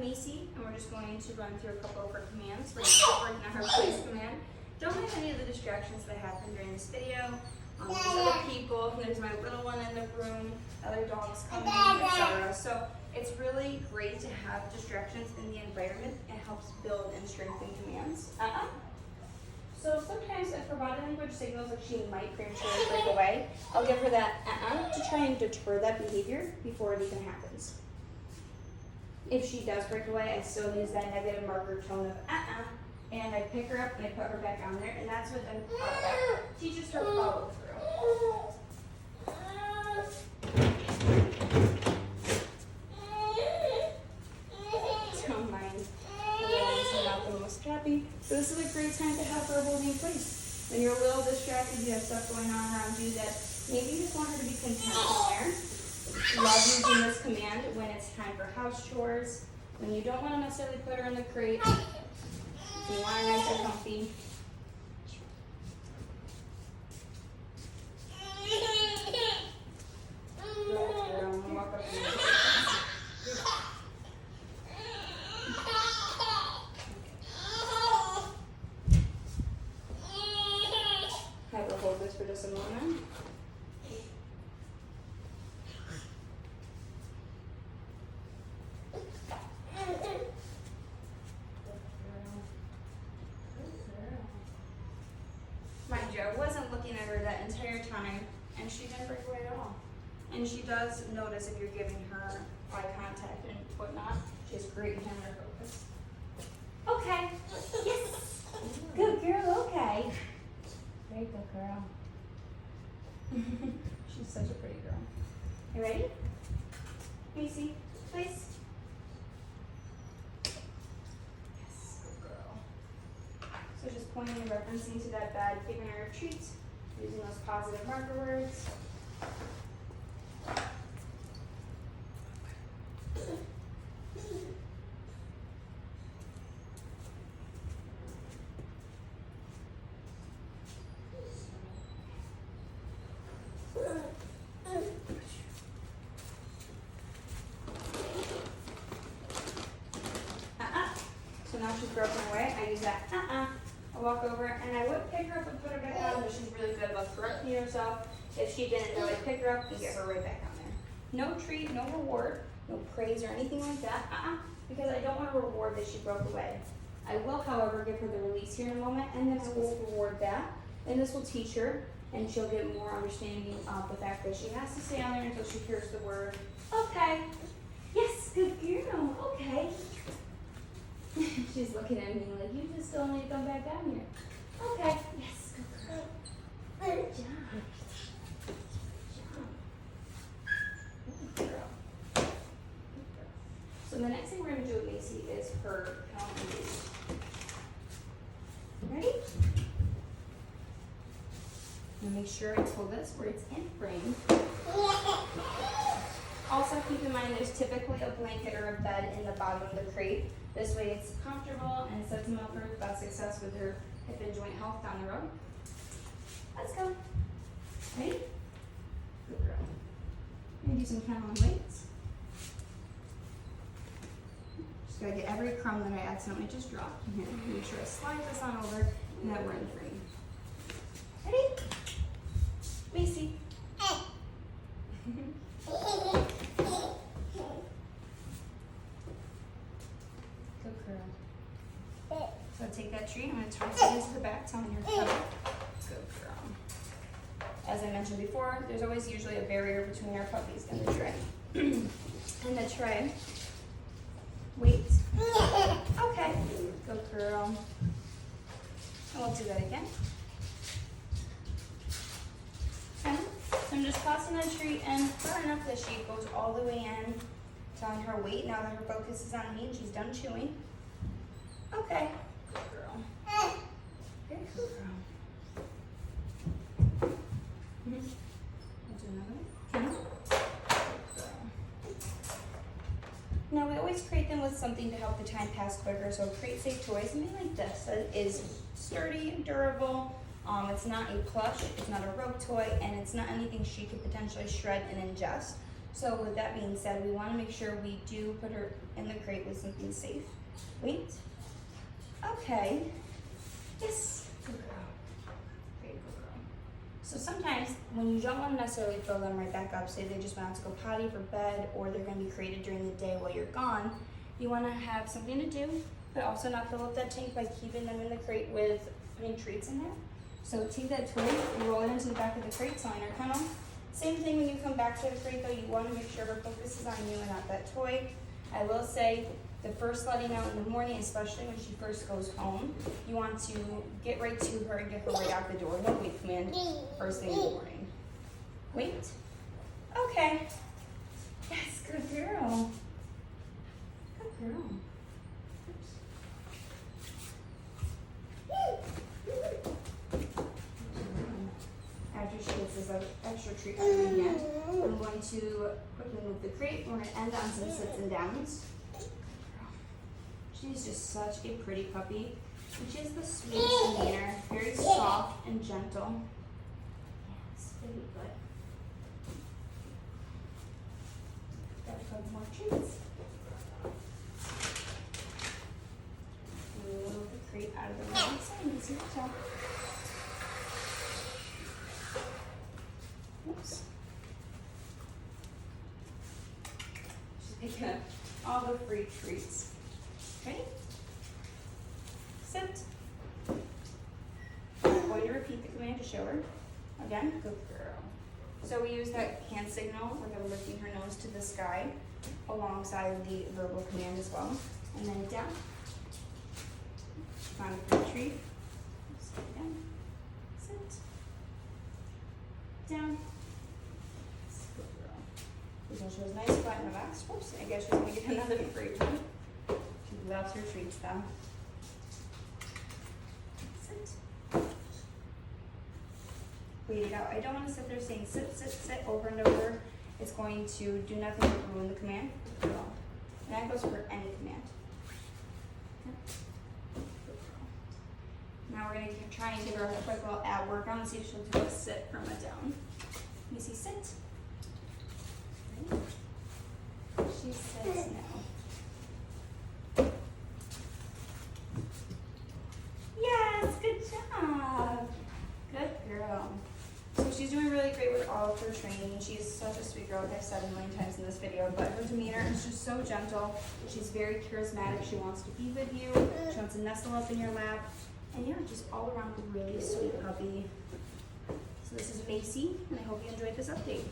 Macy, and we're just going to run through a couple of her commands. We're working on her place command. Don't mind any of the distractions that happen during this video. There's other people, there's my little one in the room, other dogs coming in, etc. So it's really great to have distractions in the environment. It helps build and strengthen commands. So sometimes if her body language signals that she might prematurely break away, I'll give her that to try and deter that behavior before it even happens. If she does break away, I still use that negative marker tone of and I pick her up and I put her back on there, and that's what then teaches her follow through. Don't mind. I'm not the most happy. So this is a great time to have her holding place. When you're a little distracted, you have stuff going on around you that maybe you just want her to be content somewhere. Love using this command when it's time for house chores, when you don't want to necessarily put her in the crate, you want her nice and comfy. Have her hold this for just a moment. Mind you, I wasn't looking at her that entire time, and she didn't break away at all. And she does notice if you're giving her eye contact and whatnot. She has great camera focus. Okay. Yes. Good girl. Okay. Very good girl. She's such a pretty girl. You ready? Macy, please. Yes, good girl. So just pointing and referencing to that bed, giving her a treat, using those positive marker words. So now she's broken away. I use that I walk over and I would pick her up and put her back on, but she's really good about correcting herself. If she didn't know, I'd pick her up and get her right back on there. No treat, no reward, no praise or anything like that. Because I don't want to reward that she broke away. I will, however, give her the release here in a moment, and then I will reward that. And this will teach her, and she'll get more understanding of the fact that she has to stay on there until she hears the word, okay. Yes, good girl, okay. She's looking at me like, you just still need to come back down here. Okay, yes, good girl. Good job. Good girl. Good girl. So the next thing we're going to do with Macy is her count and release. Ready? And make sure I pull this where it's in frame. Also keep in mind there's typically a blanket or a bed in the bottom of the crate. This way it's comfortable and sets them up for best success with her hip and joint health down the road. Let's go. Ready? Good girl. I'm going to do some count on weights. Just got to get every crumb that I accidentally just dropped. Here, make sure I slide this on over and that we're in frame. Ready? Macy. Good girl. So take that treat, I'm going to toss it into the back, telling her to come. Good girl. As I mentioned before, there's always usually a barrier between our puppies and the tray. And the tray. Wait. Okay. Good girl. And we'll do that again. Okay. So I'm just tossing the treat in far enough that she goes all the way in, telling her wait now that her focus is on me and she's done chewing. Okay. Good girl. Very good girl. We'll do another one. Now we always crate them with something to help the time pass quicker. So crate safe toys, something like this that is sturdy, durable. It's not a plush, it's not a rope toy, and it's not anything she could potentially shred and ingest. So with that being said, we want to make sure we do put her in the crate with something safe. Wait. Okay. Yes. Good girl. Very good girl. So sometimes when you don't want to necessarily fill them right back up, say they just went out to go potty for bed, or they're going to be crated during the day while you're gone, you want to have something to do, but also not fill up that tank by keeping them in the crate with putting treats in there. So take that toy and roll it into the back of the crate, line her kennel. Same thing when you come back to the crate though, you want to make sure her focus is on you and not that toy. I will say, the first letting out in the morning, especially when she first goes home, you want to get right to her and get her right out the door. No wait command first thing in the morning. Wait. Okay. Yes, good girl. Good girl. After she gets this extra treat at the end, I'm going to quickly move the crate. We're going to end on some sits and downs. She's just such a pretty puppy. And she has the sweetest demeanor, very soft and gentle. Yes, baby butt. Got a couple more treats. Move the crate out of the way. So, oops. She's picking up all the free treats. Ready? Sit. I'm going to repeat the command to show her. Again, good girl. So we use that hand signal, we're going to lifting her nose to the sky alongside the verbal command as well. And then down. She found a free treat. Sit down. Sit. Down. Good girl. This one shows nice flat in the box. Whoops, I guess she's going to get another free treat. She loves her treats though. Sit. Wait it out. I don't want to sit there saying sit, sit, sit over and over. It's going to do nothing but ruin the command. And that goes for any command. Now we're going to try and give her a quick little ab workout and see if she'll do a sit from a down. Macy, sit. She sits now. Yes, good job. Good girl. So she's doing really great with all of her training. She's such a sweet girl, like I've said a million times in this video, but her demeanor is just so gentle. She's very charismatic. She wants to be with you. She wants to nestle up in your lap. And yeah, just all around a really sweet puppy. So this is Macy, and I hope you enjoyed this update.